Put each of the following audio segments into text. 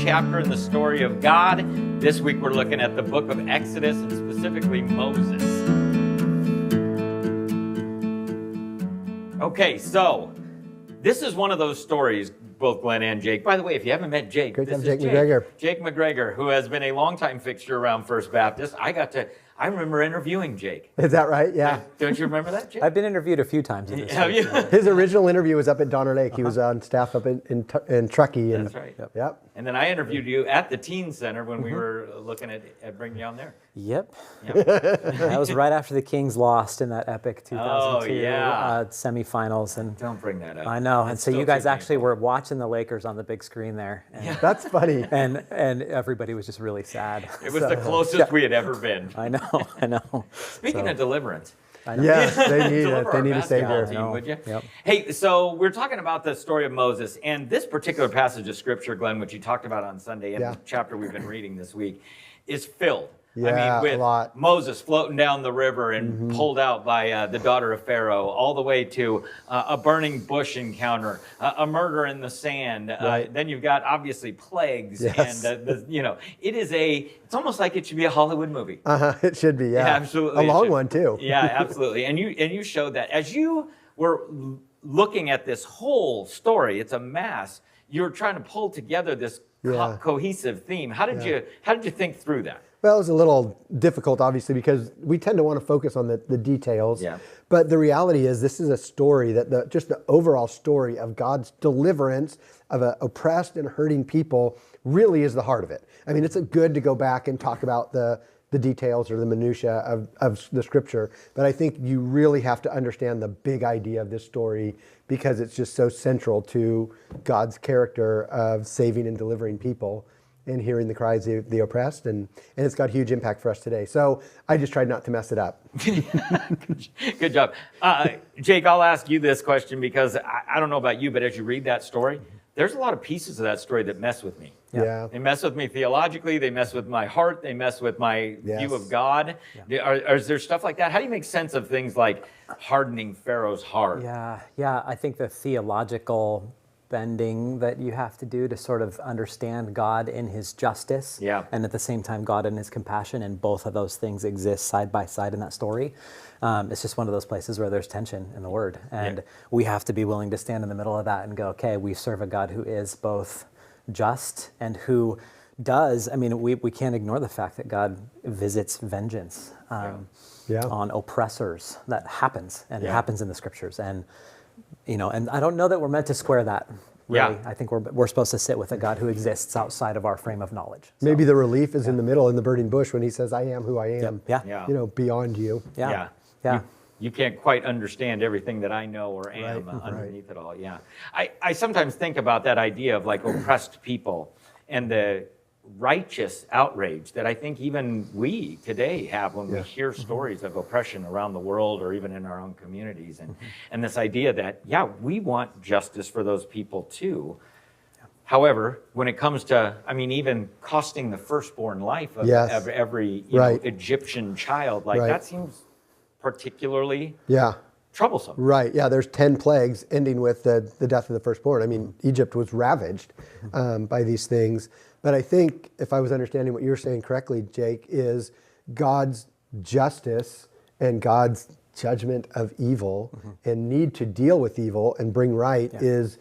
chapter in the story of God. This week we're looking at the book of Exodus and specifically Moses. Okay, so this is one of those stories, both Glen and Jake. By the way, if you haven't met Jake, Great this time, is Jake McGregor. Jake McGregor, who has been a longtime fixture around First Baptist. I remember interviewing Jake. Is that right? Yeah. Don't you remember that, Jake? I've been interviewed a few times. In this Have you? His original interview was up at Donner Lake. He was on staff up in Truckee. And, That's right. Yep. And then I interviewed you at the Teen Center when we were looking at bringing you on there. Yep. That was right after the Kings lost in that epic 2002 semifinals. And Don't bring that up. I know. And so still you guys too actually painful. were watching the Lakers on the big screen there. And, That's funny. and everybody was just really sad. It was the closest we had ever been. I know. Speaking of deliverance. I know. Yes, they need Deliver it. They our need a basketball savior. team, would you? Yep. Hey, so we're talking about the story of Moses, and this particular passage of Scripture, Glenn, which you talked about on Sunday, and Yeah. the chapter we've been reading this week, is filled. Yeah, with a lot. Moses floating down the river and pulled out by the daughter of Pharaoh, all the way to a burning bush encounter, a murder in the sand. Right. Then you've got obviously plagues, Yes. and it's almost like it should be a Hollywood movie. It should be, yeah. Absolutely. A it long should. one, too. Yeah, absolutely. And you showed that. As you were looking at this whole story, it's a mass. You're trying to pull together this Yeah. cohesive theme. How did you think through that? Well, it was a little difficult, obviously, because we tend to want to focus on the details. Yeah. But the reality is, this is a story that just the overall story of God's deliverance of an oppressed and hurting people really is the heart of it. I mean, it's good to go back and talk about the details or the minutia of the Scripture, but I think you really have to understand the big idea of this story because it's just so central to God's character of saving and delivering people and hearing the cries of the oppressed, and it's got huge impact for us today. So I just tried not to mess it up. Good job. Jake, I'll ask you this question because I don't know about you, but as you read that story, there's a lot of pieces of that story that mess with me. Yeah. They mess with me theologically. They mess with my heart. They mess with my view of God. Is there stuff like that? How do you make sense of things like hardening Pharaoh's heart? Yeah. I think the theological bending that you have to do to sort of understand God in his justice and at the same time God in his compassion, and both of those things exist side by side in that story. It's just one of those places where there's tension in the word, and we have to be willing to stand in the middle of that and go, okay, we serve a God who is both just and who does, we can't ignore the fact that God visits vengeance on oppressors. That happens, and it happens in the Scriptures. And and I don't know that we're meant to square that, really. I think we're supposed to sit with a God who exists outside of our frame of knowledge. So, Maybe the relief is in the middle, in the burning bush, when he says, I am who I am, beyond you. Yeah. You can't quite understand everything that I know or am underneath it all. Yeah. I sometimes think about that idea of like oppressed people and the righteous outrage that I think even we today have when we hear stories of oppression around the world or even in our own communities. And this idea that, we want justice for those people too. However, when it comes to, even costing the firstborn life of every Egyptian child, that seems particularly troublesome. Right, there's 10 plagues ending with the death of the firstborn. Egypt was ravaged by these things. But I think, if I was understanding what you're saying correctly, Jake, is God's justice and God's judgment of evil and need to deal with evil and bring right is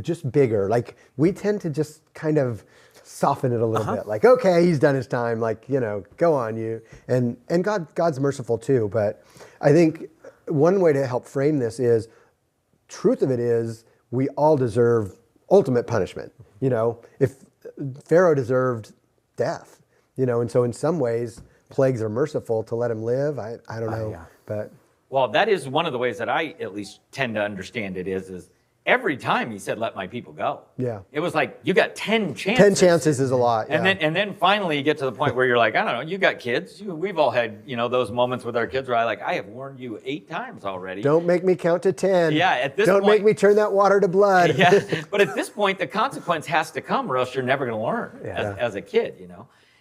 just bigger. Like, we tend to just kind of soften it a little bit. Like, okay, he's done his time. Like, go on, you. And God's merciful too. But I think one way to help frame this is, truth of it is, we all deserve ultimate punishment. If Pharaoh deserved death, and so in some ways, plagues are merciful to let him live. I don't know, but. Well, that is one of the ways that I at least tend to understand it is every time he said, let my people go. Yeah. It was like, you got 10 chances. 10 chances is a lot. And then finally you get to the point where you're like, I don't know, you got kids. We've all had, those moments with our kids where I have warned you 8 times already. Don't make me count to 10. Yeah, at this point. Don't make me turn that water to blood. Yeah, but at this point, the consequence has to come or else you're never going to learn as a kid,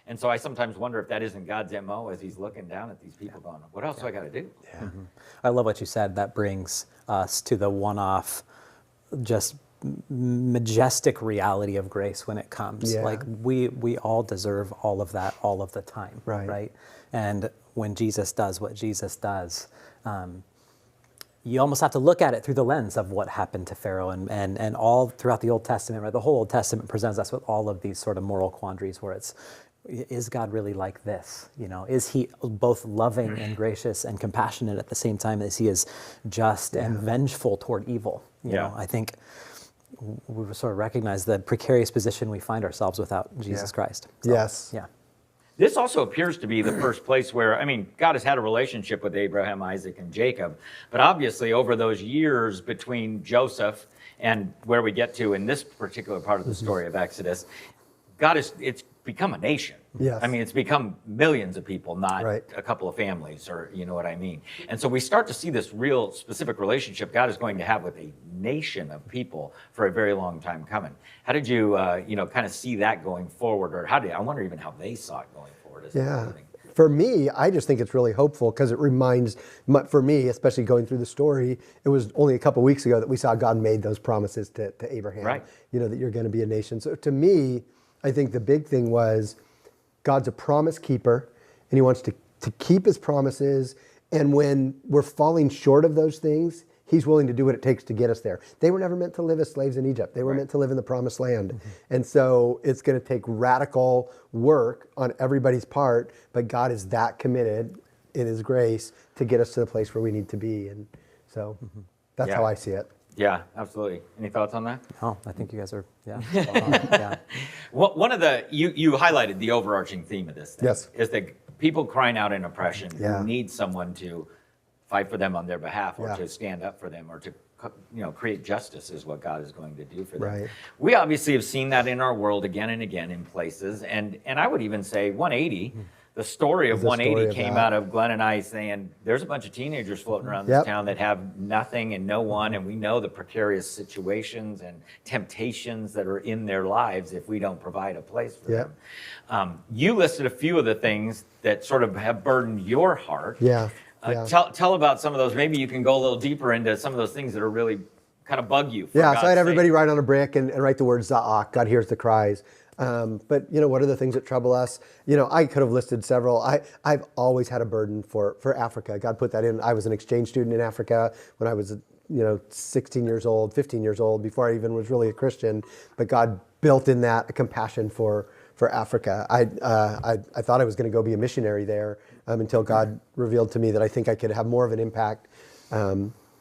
And so I sometimes wonder if that isn't God's MO as he's looking down at these people going, what else do I got to do? I love what you said. That brings us to the one-off, just majestic reality of grace when it comes. Yeah. Like we all deserve all of that all of the time, right? And when Jesus does what Jesus does, you almost have to look at it through the lens of what happened to Pharaoh and all throughout the Old Testament, right? The whole Old Testament presents us with all of these sort of moral quandaries where it's, is God really like this? You know, is he both loving and gracious and compassionate at the same time as he is just and vengeful toward evil? You know, I think we sort of recognize the precarious position we find ourselves without Jesus Christ. So, yeah. This also appears to be the first place where, I mean, God has had a relationship with Abraham, Isaac, and Jacob, but obviously over those years between Joseph and where we get to in this particular part of the story of Exodus, it's become a nation. Yes. I mean, it's become millions of people, not a couple of families, or you know what I mean. And so we start to see this real specific relationship God is going to have with a nation of people for a very long time coming. How did you, kind of see that going forward, or I wonder even how they saw it going forward. For me, I just think it's really hopeful because it reminds, for me, especially going through the story, it was only a couple weeks ago that we saw God made those promises to Abraham, that you're going to be a nation. So to me, I think the big thing was God's a promise keeper, and he wants to keep his promises. And when we're falling short of those things, he's willing to do what it takes to get us there. They were never meant to live as slaves in Egypt. They were meant to live in the promised land. And so it's going to take radical work on everybody's part, but God is that committed in his grace to get us to the place where we need to be. And so that's how I see it. Yeah, absolutely. Any thoughts on that? Oh, I think you guys are, One of you highlighted the overarching theme of this thing. Yes. Is that people crying out in oppression who need someone to fight for them on their behalf, or to stand up for them, or to create justice is what God is going to do for them. Right. We obviously have seen that in our world again and again in places, and I would even say 180. The story of 180 came out of Glen and I saying, there's a bunch of teenagers floating around this town that have nothing and no one, and we know the precarious situations and temptations that are in their lives if we don't provide a place for them. You listed a few of the things that sort of have burdened your heart. Tell about some of those. Maybe you can go a little deeper into some of those things that are really kind of bug you. So I had everybody write on a brick and write the word Za'ak, God hears the cries. But what are the things that trouble us? I could have listed several. I've always had a burden for Africa. God put that in. I was an exchange student in Africa when I was 16 years old, 15 years old, before I even was really a Christian. But God built in that a compassion for Africa. I thought I was going to go be a missionary there until God revealed to me that I think I could have more of an impact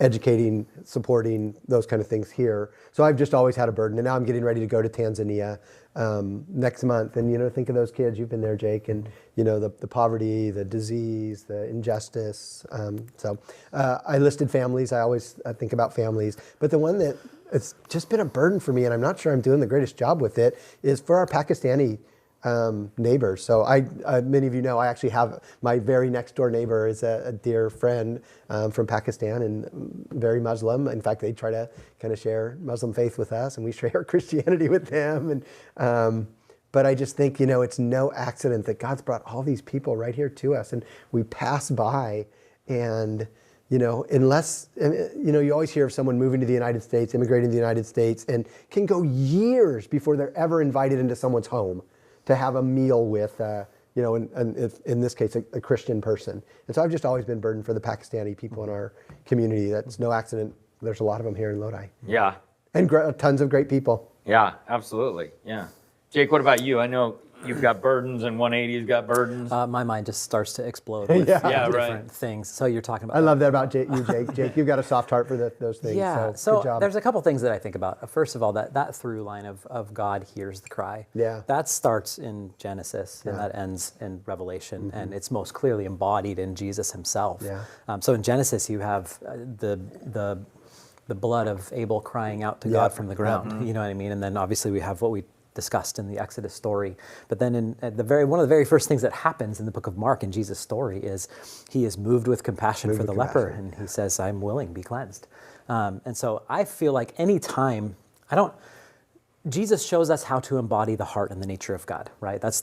educating, supporting those kind of things here. So I've just always had a burden, and now I'm getting ready to go to Tanzania next month. And think of those kids. You've been there, Jake, and the poverty, the disease, the injustice. So I listed families. I always think about families, but the one that it's just been a burden for me, and I'm not sure I'm doing the greatest job with it, is for our Pakistani neighbors. So many of you know, I actually have my very next door neighbor is a dear friend from Pakistan, and very Muslim. In fact, they try to kind of share Muslim faith with us, and we share Christianity with them. And but I just think, it's no accident that God's brought all these people right here to us, and we pass by, and unless, you always hear of someone moving to the United States, immigrating to the United States, and can go years before they're ever invited into someone's home to have a meal with, in this case, a Christian person. And so I've just always been burdened for the Pakistani people in our community. That's no accident. There's a lot of them here in Lodi. Yeah. And tons of great people. Yeah, absolutely. Yeah. Jake, what about you? I know you've got burdens, and 180's got burdens. My mind just starts to explode with different things. So you're talking about. I love that about you, Jake. Jake, you've got a soft heart for those things. Yeah. So good job. There's a couple things that I think about. First of all, that through line of God hears the cry. Yeah. That starts in Genesis and that ends in Revelation, and it's most clearly embodied in Jesus himself. Yeah. So in Genesis, you have the blood of Abel crying out to God from the ground. You know what I mean? And then obviously we have what we discussed in the Exodus story. But then one of the very first things that happens in the book of Mark in Jesus' story is he is moved with compassion for the leper, and he says, I'm willing, be cleansed. And so I feel like any time, Jesus shows us how to embody the heart and the nature of God, right? That's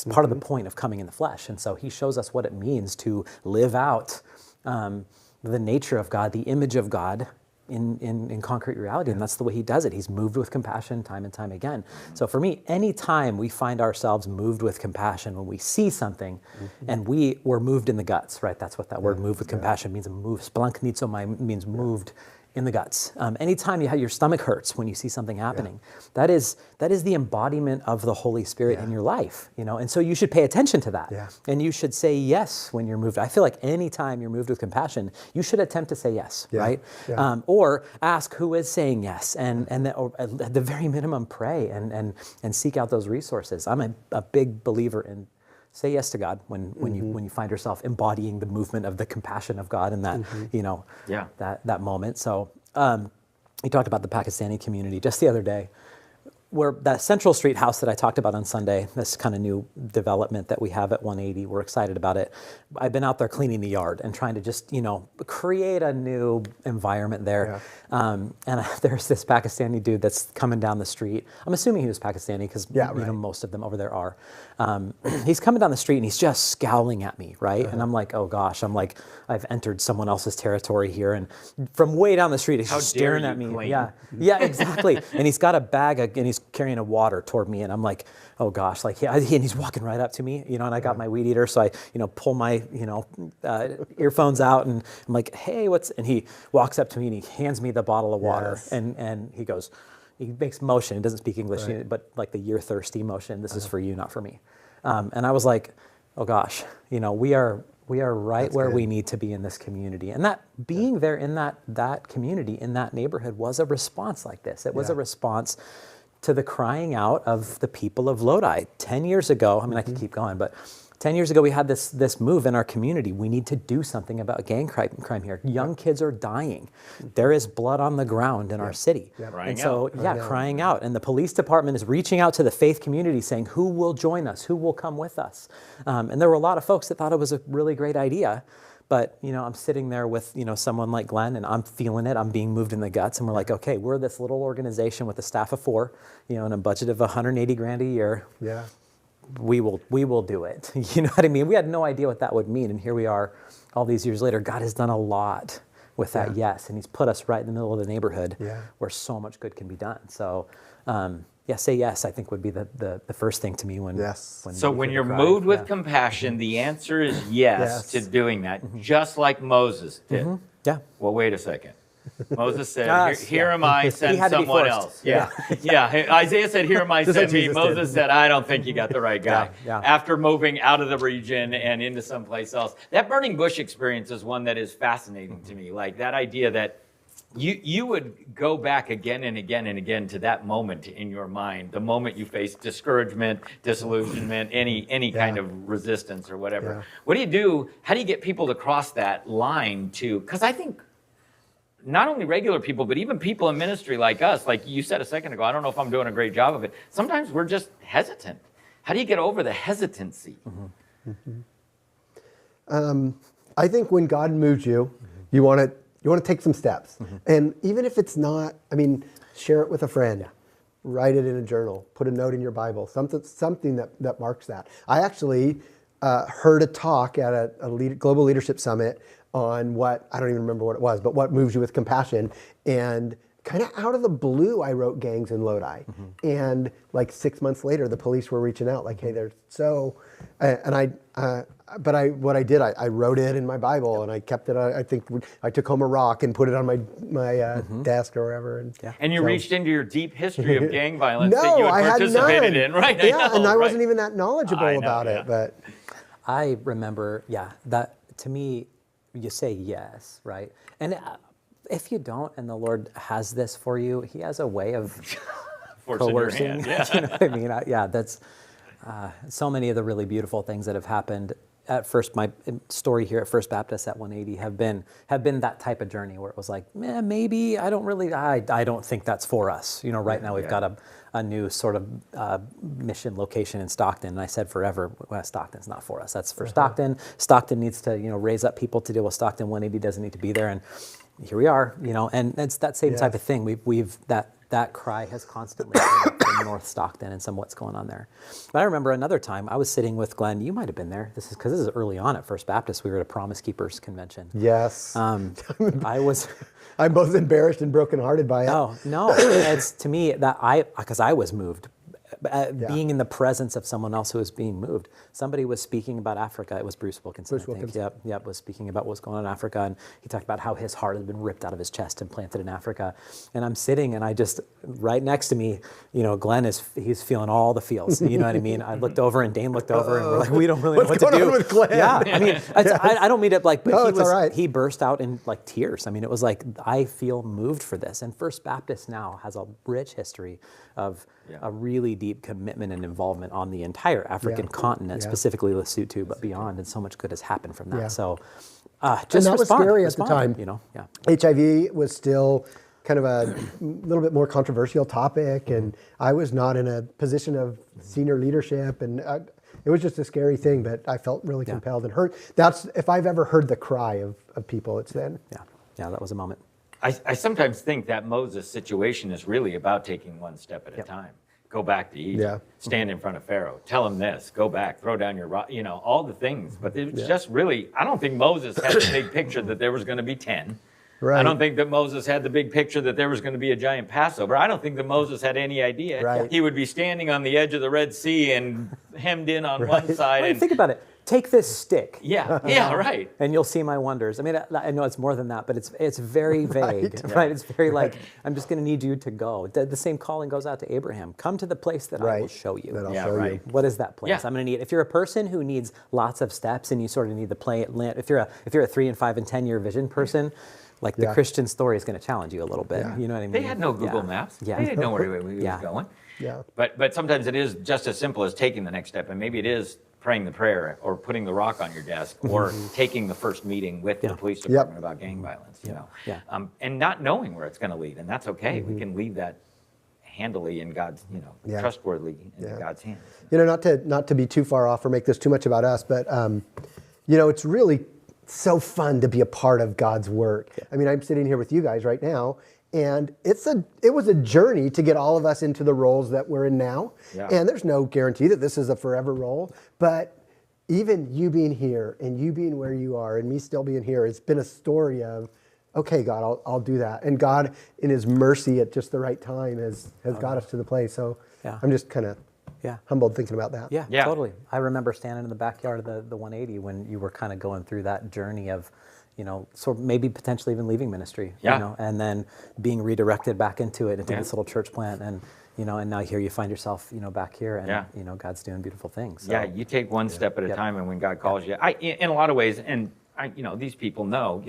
part of the point of coming in the flesh. And so he shows us what it means to live out the nature of God, the image of God, in concrete reality, and that's the way he does it. He's moved with compassion time and time again. So for me, anytime we find ourselves moved with compassion, when we see something and we're moved in the guts, right? That's what that word moved with compassion means. Move. Splanknizomai means moved in the guts. Anytime your stomach hurts when you see something happening, that is the embodiment of the Holy Spirit in your life, and so you should pay attention to that. And you should say yes when you're moved. I feel like anytime you're moved with compassion, you should attempt to say yes, right? Or ask who is saying yes, and or at the very minimum, pray and seek out those resources. I'm a big believer in say yes to God when you find yourself embodying the movement of the compassion of God in that that moment. So you talked about the Pakistani community just the other day, where that Central Street house that I talked about on Sunday, this kind of new development that we have at 180, we're excited about it. I've been out there cleaning the yard and trying to just, create a new environment there. And there's this Pakistani dude that's coming down the street. I'm assuming he was Pakistani because most of them over there are. He's coming down the street and he's just scowling at me, right? And I'm like, oh gosh, I've entered someone else's territory here. And from way down the street, he's just staring at me. Claim? Yeah, exactly. And he's got a bag and he's carrying a water toward me, and I'm like, oh gosh, and he's walking right up to me, and I got my weed eater, so I, pull my, earphones out, and I'm like, hey, and he walks up to me and he hands me the bottle of water, and he goes, he makes motion, he doesn't speak English, but like the you're thirsty motion, this is for you, not for me. And I was like, oh gosh, we are right where we need to be in this community. And that being there in that community, in that neighborhood, was a response like this. It was a response to the crying out of the people of Lodi. 10 years ago, I could keep going, but 10 years ago we had this move in our community. We need to do something about gang crime here. Young kids are dying. There is blood on the ground in our city. And so, crying out. And the police department is reaching out to the faith community saying, who will join us? Who will come with us? And there were a lot of folks that thought it was a really great idea. But, I'm sitting there with, someone like Glen, and I'm feeling it. I'm being moved in the guts. And we're like, okay, we're this little organization with a staff of 4, and a budget of $180,000 a year. Yeah. We will do it. You know what I mean? We had no idea what that would mean. And here we are all these years later. God has done a lot with that yes. And he's put us right in the middle of the neighborhood where so much good can be done. So, say yes, I think would be the first thing to me when you're moved with compassion, the answer is yes to doing that, just like Moses did. Yeah. Well, wait a second. Moses said, here am I, send someone else. Yeah. Isaiah said, here am I, send me. Moses said, I don't think you got the right guy. After moving out of the region and into someplace else. That burning bush experience is one that is fascinating to me. Like that idea that you would go back again and again and again to that moment in your mind, the moment you face discouragement, disillusionment, any kind of resistance or whatever. What do you do? How do you get people to cross that line because I think not only regular people, but even people in ministry like us, like you said a second ago, I don't know if I'm doing a great job of it. Sometimes we're just hesitant. How do you get over the hesitancy? I think when God moves you, you want to take some steps. And even if it's not, share it with a friend. Write it in a journal. Put a note in your Bible. Something that marks that. I actually heard a talk at a global leadership summit on I don't even remember what it was, but what moves you with compassion. And kind of out of the blue, I wrote gangs in Lodi. And like 6 months later, the police were reaching out like, hey, they're so, what I did, I wrote it in my Bible and I kept it. I think I took home a rock and put it on my desk or wherever. And you reached into your deep history of gang violence that you had participated in, right? I wasn't even that knowledgeable about it. But I remember, that to me, you say yes, right? And if you don't, and the Lord has this for you, he has a way of coercing. You know what I mean? That's so many of the really beautiful things that have happened. At first, my story here at First Baptist at 180 have been that type of journey where it was like, maybe I don't think that's for us. Right now we've got a new sort of mission location in Stockton, and I said forever, Stockton's not for us. That's for Stockton. Stockton needs to raise up people to deal with Stockton. 180 doesn't need to be there, and here we are. And it's that same type of thing. We've that cry has constantly come up for North Stockton and some what's going on there. But I remember another time I was sitting with Glen. You might have been there. This is early on at First Baptist. We were at a Promise Keepers convention. Yes. I was. I'm both embarrassed and brokenhearted by it. Oh no! It's to me that because I was moved. Being in the presence of someone else who was being moved. Somebody was speaking about Africa. It was Bruce Wilkinson, I think. Yep, was speaking about what's going on in Africa. And he talked about how his heart had been ripped out of his chest and planted in Africa. And I'm sitting and I just, right next to me, Glenn he's feeling all the feels. You know what I mean? I looked over and Dane looked over and we're like, we don't really know what to do. What's going on with Glenn? Yeah, I mean, I don't mean it like, but no, it's all right. He burst out in like tears. I mean, it was like, I feel moved for this. And First Baptist now has a rich history of a really deep commitment and involvement on the entire African continent, specifically Lesotho, but beyond, and so much good has happened from that. Yeah. So, just and that was scary at the time. HIV was still kind of a little bit more controversial topic, and I was not in a position of senior leadership, and it was just a scary thing. But I felt really compelled and hurt. That's if I've ever heard the cry of people, it's then. Yeah, that was a moment. I sometimes think that Moses situation is really about taking one step at a time. Go back to Egypt, stand in front of Pharaoh, tell him this, go back, throw down your rock, all the things. But it's just really, I don't think Moses had the big picture that there was going to be 10. Right. I don't think that Moses had the big picture that there was going to be a giant Passover. I don't think that Moses had any idea he would be standing on the edge of the Red Sea and hemmed in on one side. Well, think about it. Take this stick. Yeah, right. And you'll see my wonders. I mean, I know it's more than that, but it's very vague, right? It's very like, I'm just going to need you to go. The same calling goes out to Abraham. Come to the place that I will show you. That I'll show you. What is that place? I'm going to need. If you're a person who needs lots of steps and you sort of need the plan, if you're a 3 and 5 and 10 year vision person, like the Christian story is going to challenge you a little bit. You know what I mean? They had no Google Maps. They didn't know where he was going. But sometimes it is just as simple as taking the next step, and maybe it is praying the prayer or putting the rock on your desk or taking the first meeting with the police department about gang violence, and not knowing where it's going to lead. And that's okay. We can leave that handily in God's, trustworthy in God's hands. Not to be too far off or make this too much about us, but, it's really so fun to be a part of God's work. I mean, I'm sitting here with you guys right now, and it was a journey to get all of us into the roles that we're in now. And there's no guarantee that this is a forever role, but even you being here and you being where you are and me still being here, it's been a story of, okay, God, I'll do that. And God, in his mercy at just the right time, has got us to the place. So I'm just kind of humbled thinking about that. Yeah, totally. I remember standing in the backyard of the 180 when you were kind of going through that journey of, sort of maybe potentially even leaving ministry, and then being redirected back into it, into this little church plant, and and now here you find yourself, back here, and God's doing beautiful things. So. Yeah, you take one step at a time, and when God calls you, in a lot of ways, and these people know,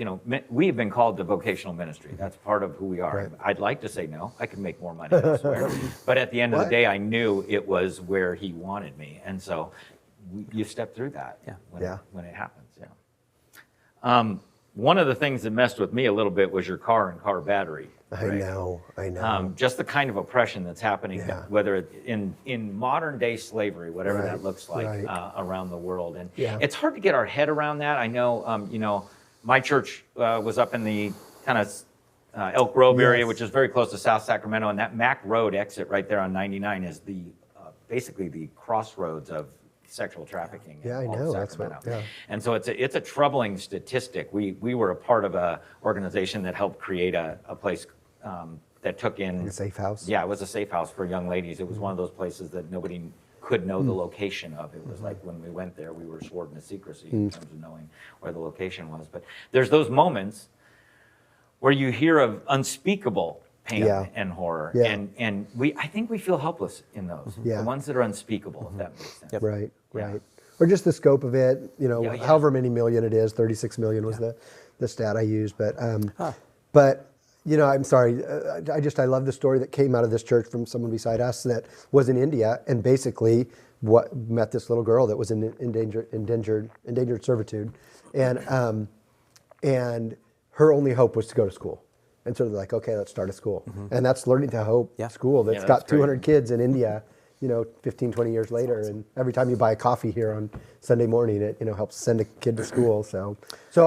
we have been called to vocational ministry. That's part of who we are. Right. I'd like to say no, I could make more money elsewhere, but at the end of the day, I knew it was where He wanted me, and so you step through that when it happens. One of the things that messed with me a little bit was your car and car battery. Right? I know. Just the kind of oppression that's happening, whether it's in modern day slavery, whatever that looks like around the world. And it's hard to get our head around that. I know, my church was up in the kind of Elk Grove area, which is very close to South Sacramento. And that Mack Road exit right there on 99 is basically the crossroads of sexual trafficking. I know. That's what. And so it's a troubling statistic. We were a part of a organization that helped create a place that took in a safe house. Yeah, it was a safe house for young ladies. It was one of those places that nobody could know the location of. It was like when we went there, we were sworn to secrecy in terms of knowing where the location was. But there's those moments where you hear of unspeakable pain and horror, and I think we feel helpless in those. The ones that are unspeakable, if that makes sense. Right. Or just the scope of it, however many million it is, 36 million was the stat I used, but I'm sorry, I love the story that came out of this church from someone beside us that was in India and basically met this little girl that was in endangered servitude, and her only hope was to go to school. And so they're like, okay, let's start a school. And that's Learning to Hope school that's got 200 kids in India, 15, 20 years later. And every time you buy a coffee here on Sunday morning, it, helps send a kid to school. So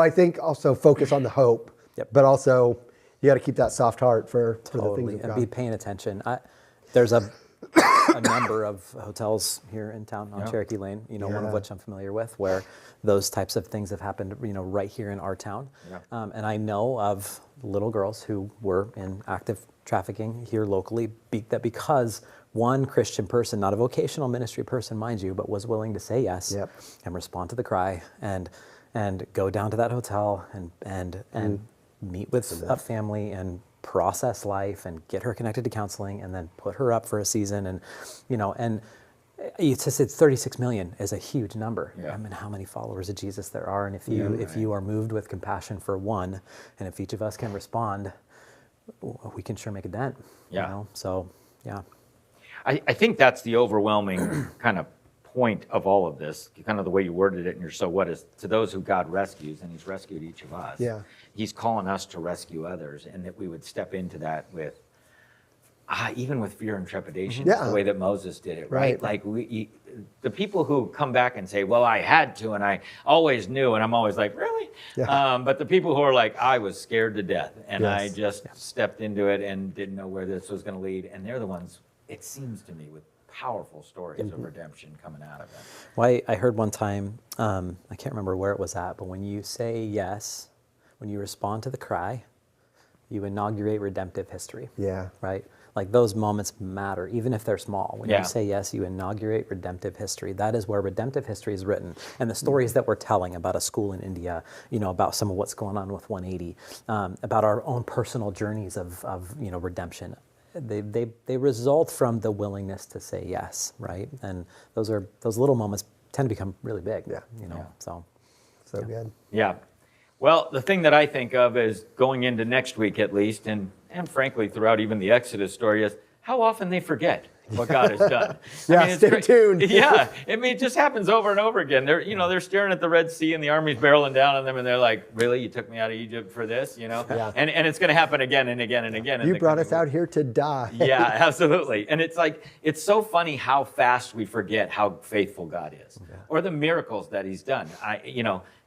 I think also focus on the hope, but also you got to keep that soft heart for the things of God. And be paying attention. There's a a number of hotels here in town on Cherokee Lane, one of which I'm familiar with, where those types of things have happened, right here in our town. And I know of little girls who were in active trafficking here locally that because one Christian person, not a vocational ministry person, mind you, but was willing to say yes and respond to the cry and go down to that hotel and meet with a family and process life and get her connected to counseling and then put her up for a season. And, and it's just, it's 36 million is a huge number. I mean, how many followers of Jesus there are. And if you are moved with compassion for one, and if each of us can respond, we can sure make a dent. So, yeah. I think that's the overwhelming kind of point of all of this, kind of the way you worded it in your "So What" is to those who God rescues, and He's rescued each of us. He's calling us to rescue others, and that we would step into that with, even with fear and trepidation, the way that Moses did it, right? Like the people who come back and say, "Well, I had to, and I always knew," and I'm always like, "Really?" But the people who are like, "I was scared to death, and I just stepped into it and didn't know where this was going to lead," and they're the ones, it seems to me, with powerful stories of redemption coming out of it. Well, I heard one time, I can't remember where it was at, but when you say yes, when you respond to the cry, you inaugurate redemptive history. Right? Like those moments matter, even if they're small. When you say yes, you inaugurate redemptive history. That is where redemptive history is written. And the stories that we're telling about a school in India, about some of what's going on with 180, about our own personal journeys of redemption. They result from the willingness to say yes, right? And those little moments tend to become really big. So good. Well, the thing that I think of is going into next week at least, and frankly throughout even the Exodus story, is how often they forget what God has done. Stay tuned. It just happens over and over again. They're staring at the Red Sea and the army's barreling down on them, and they're like, "Really, you took me out of Egypt for this?" And it's going to happen again and again and again. You brought us out here to die. Absolutely. And it's like, it's so funny how fast we forget how faithful God is, or the miracles that He's done.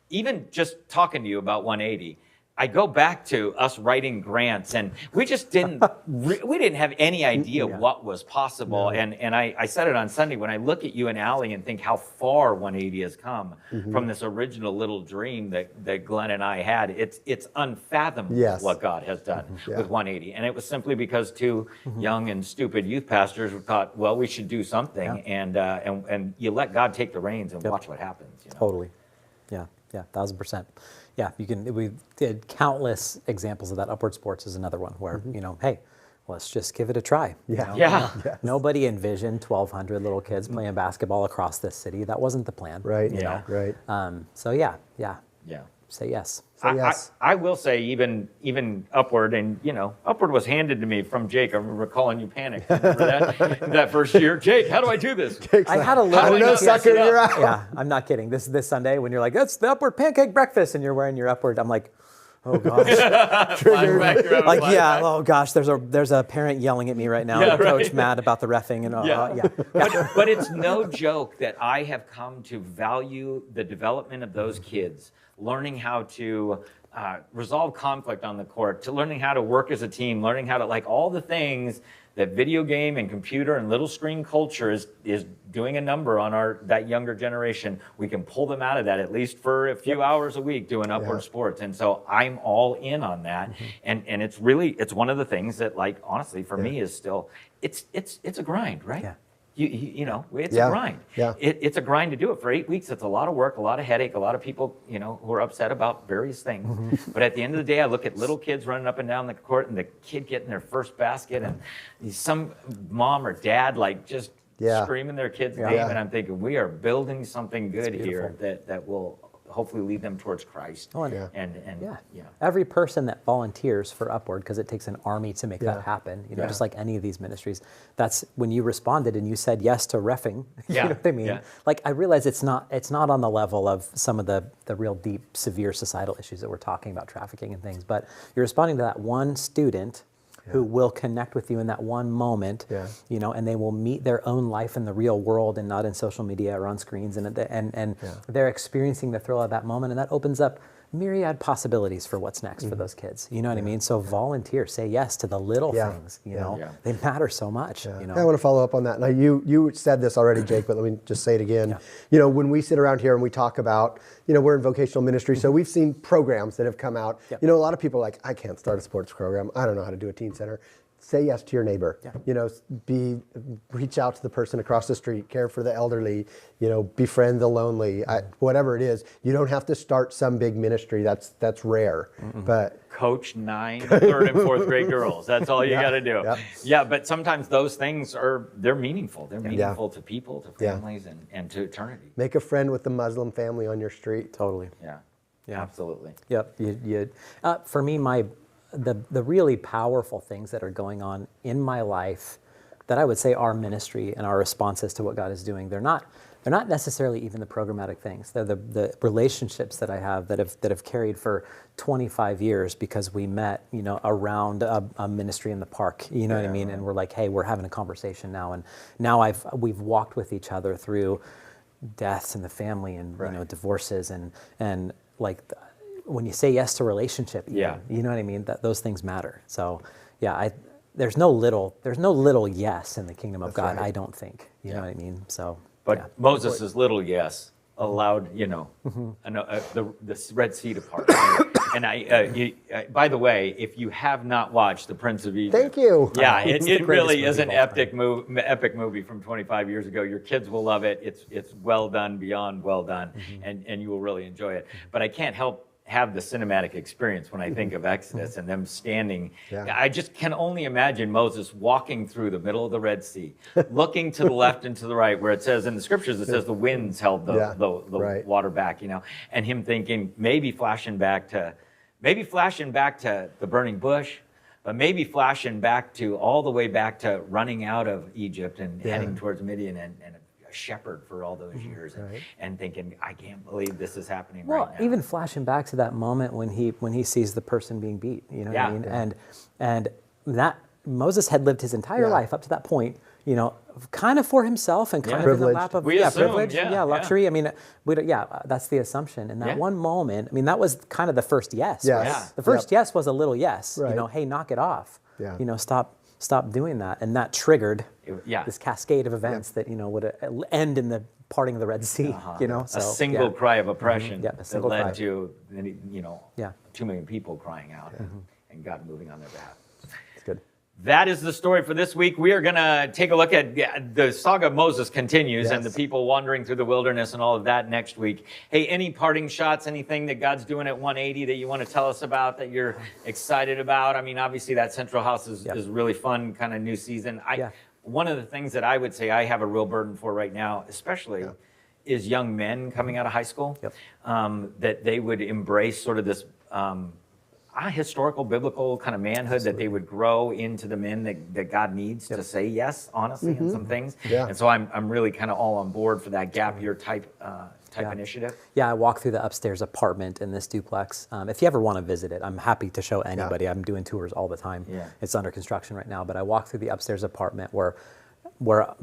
Even just talking to you about 180. I go back to us writing grants, and we just didn't have any idea what was possible. And I said it on Sunday, when I look at you and Allie and think how far 180 has come from this original little dream that Glen and I had, it's unfathomable what God has done with 180. And it was simply because two young and stupid youth pastors thought, well, we should do something, and you let God take the reins and watch what happens. Totally. Yeah, 1,000%. Yeah, we did countless examples of that. Upward Sports is another one where, hey, let's just give it a try. Nobody envisioned 1,200 little kids playing basketball across this city. That wasn't the plan. Right. So say yes. I will say even Upward, and Upward was handed to me from Jake. I remember calling you Panic. Remember that first year? Jake, how do I do this? I had a little. I don't know, sucker, you're out. Yeah, I'm not kidding. This Sunday when you're like, that's the Upward pancake breakfast, and you're wearing your Upward, I'm like, oh gosh. Triggered. Oh gosh, there's a parent yelling at me right now, coach mad about the reffing, and But it's no joke that I have come to value the development of those kids, learning how to resolve conflict on the court, to learning how to work as a team, learning how to, like, all the things that video game and computer and little screen culture is doing a number on that younger generation. We can pull them out of that, at least for a few hours a week, doing Upward Sports. And so I'm all in on that. And it's one of the things that, like, honestly, for me is still, it's a grind, right? It's a grind. It's a grind to do it for 8 weeks. It's a lot of work, a lot of headache, a lot of people, who are upset about various things. But at the end of the day, I look at little kids running up and down the court, and the kid getting their first basket, and some mom or dad just screaming their kid's name, and I'm thinking, we are building something good here that will hopefully lead them towards Christ. Every person that volunteers for Upward, because it takes an army to make that happen, just like any of these ministries, that's when you responded and you said yes to reffing. You know what I mean? Like, I realize it's not on the level of some of the real deep, severe societal issues that we're talking about, trafficking and things, but you're responding to that one student who will connect with you in that one moment, and they will meet their own life in the real world and not in social media or on screens, and they're experiencing the thrill of that moment, and that opens up myriad possibilities for what's next for those kids. You know what I mean? So volunteer, say yes to the little things, you know, they matter so much, you know. I want to follow up on that. Now you said this already, Jake, but let me just say it again. You know, when we sit around here and we talk about, you know, we're in vocational ministry, so we've seen programs that have come out. You know, a lot of people are like, I can't start a sports program. I don't know how to do a teen center. Say yes to your neighbor. You know, reach out to the person across the street, care for the elderly, you know, befriend the lonely, whatever it is. You don't have to start some big ministry. That's rare. But coach 9 third and fourth grade girls. That's all you got to do. Yeah, but sometimes those things they're meaningful. They're meaningful to people, to families, and to eternity. Make a friend with the Muslim family on your street. Totally. Yeah, absolutely. Yep. For me, the really powerful things that are going on in my life that I would say are ministry and our responses to what God is doing, they're not necessarily even the programmatic things. They're the relationships that I have that have carried for 25 years because we met, you know, around a ministry in the park, you know what I mean? And we're like, hey, we're having a conversation now. And now we've walked with each other through deaths in the family and, you know, divorces and like, when you say yes to relationship, you know what I mean? That those things matter. So, there's no little yes in the kingdom of God. I don't think. You know what I mean? So, but Moses' little yes allowed, you know, the Red Sea to part. And by the way, if you have not watched The Prince of Egypt, thank you. Yeah, it really is an epic movie from 25 years ago. Your kids will love it. It's well done, beyond well done, and you will really enjoy it. But I can't help have the cinematic experience when I think of Exodus and them standing. I just can only imagine Moses walking through the middle of the Red Sea, looking to the left and to the right, where it says in the scriptures, it says the winds held the water back, you know, and him thinking maybe flashing back to the burning bush, but maybe flashing back to all the way back to running out of Egypt and heading towards Midian and shepherd for all those years and thinking, I can't believe this is happening right now. Well, even flashing back to that moment when he sees the person being beat, you know what I mean? And that Moses had lived his entire life up to that point, you know, kind of for himself and kind of in the lap of privilege, luxury. I mean, that's the assumption. And that one moment, I mean, that was kind of the first yes. The first yes was a little yes, you know, hey, knock it off. You know, stop doing that. And that triggered this cascade of events that, you know, would end in the parting of the Red Sea, you know. So, a single cry of oppression that led cry. to, you know, 2 million people crying out and God moving on their behalf. It's good. That is the story for this week. We are going to take a look at the saga of Moses continues and the people wandering through the wilderness and all of that next week. Hey, any parting shots, anything that God's doing at 180 that you want to tell us about that you're excited about? I mean, obviously that Central House is really fun, kind of new season. One of the things that I would say I have a real burden for right now, especially, is young men coming out of high school, that they would embrace sort of this historical, biblical kind of manhood, that they would grow into the men that God needs to say yes, honestly, on some things. And so I'm really kind of all on board for that gap year type initiative. Yeah, I walk through the upstairs apartment in this duplex. If you ever want to visit it, I'm happy to show anybody. I'm doing tours all the time. It's under construction right now, but I walk through the upstairs apartment where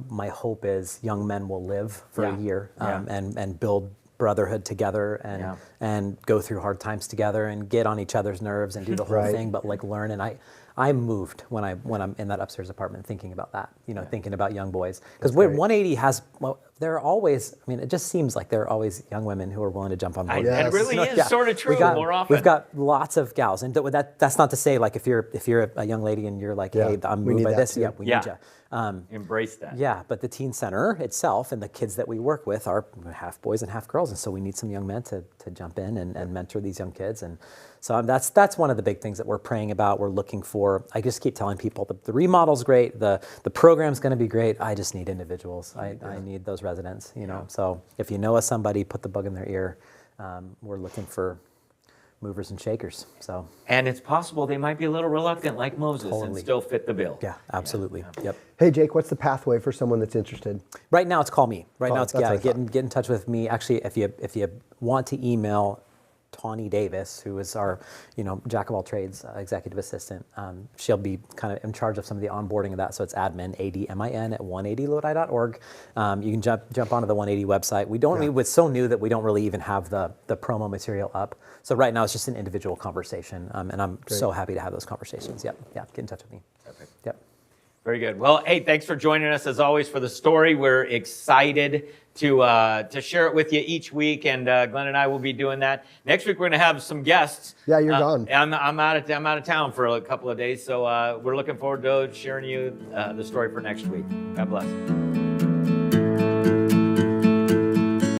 my hope is young men will live for a year and build brotherhood together and go through hard times together and get on each other's nerves and do the whole thing, but like learn. And I'm moved when I'm in that upstairs apartment thinking about that, you know, thinking about young boys. Because 180 has, there are always, I mean, it just seems like there are always young women who are willing to jump on board. It really is sort of true more often. We've got lots of gals. And that's not to say, like, if you're a young lady and you're like, hey, I'm moved by this, we need you. Embrace that. Yeah, but the teen center itself and the kids that we work with are half boys and half girls, and so we need some young men to jump in and mentor these young kids. And so that's one of the big things that we're praying about. We're looking for. I just keep telling people the remodel's great, the program's going to be great. I just need individuals. I need those residents. You know. So if you know of somebody, put the bug in their ear. We're looking for movers and shakers. So, and it's possible they might be a little reluctant, like Moses, and still fit the bill. Yeah, absolutely. Yep. Hey, Jake, what's the pathway for someone that's interested? Right now, it's call me. Right now, it's get in touch with me. Actually, if you want to email Tawny Davis, who is our, jack of all trades executive assistant. She'll be kind of in charge of some of the onboarding of that. So it's admin, ADMIN at 180lodi.org. You can jump onto the 180 website. It's so new that we don't really even have the promo material up. So right now it's just an individual conversation, and I'm so happy to have those conversations. Yep, yeah, get in touch with me. Perfect. Yep. Very good. Well, hey, thanks for joining us as always for the story. We're excited to share it with you each week, and Glenn and I will be doing that. Next week we're going to have some guests. Yeah, you're gone. I'm out of town for a couple of days, so we're looking forward to sharing you the story for next week. God bless.